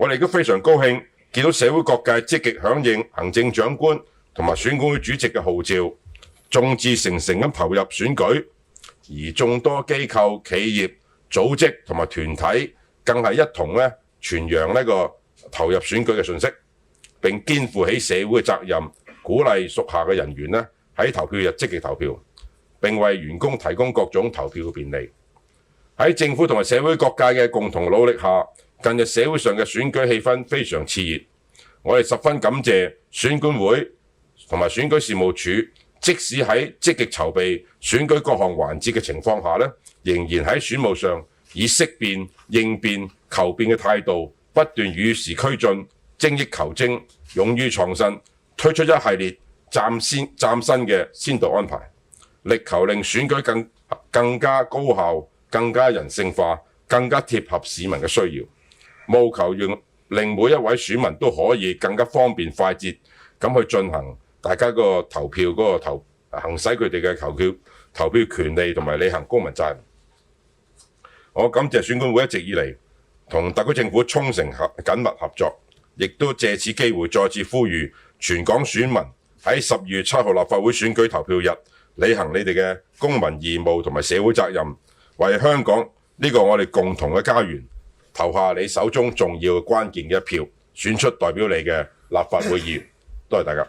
我哋都非常高興見到社會各界積極響應行政長官同埋選管會主席嘅號召，眾志成城咁投入選舉，而眾多機構、企業、組織同埋團體更係一同傳揚呢個投入選舉嘅訊息，並肩負起社會嘅責任，鼓勵屬下嘅人員喺投票日積極投票，並為員工提供各種投票嘅便利。喺政府同埋社會各界嘅共同努力下，近日社會上嘅選舉氣氛非常熾熱。我哋十分感謝選管會同埋選舉事務處，即使喺積極籌備選舉各項環節嘅情況下仍然喺選務上以識變、應變、求變嘅態度，不斷與時俱進、精益求精、勇於創新，推出一系列嶄新嘅先導安排，力求令選舉更加高效、更加人性化、更加貼合市民嘅需要，務求令每一位選民都可以更加方便快捷咁去進行大家個投票嗰個行使佢哋嘅投票權利同埋履行公民責任。我感謝選管會一直以嚟同特區政府衷誠緊密合作，亦都借此機會再次呼籲全港選民喺12月7號立法會選舉投票日，履行你哋嘅公民義務同埋社會責任，為香港呢個我哋共同嘅家園投下你手中重要關鍵嘅一票，選出代表你嘅立法會議員。多謝大家。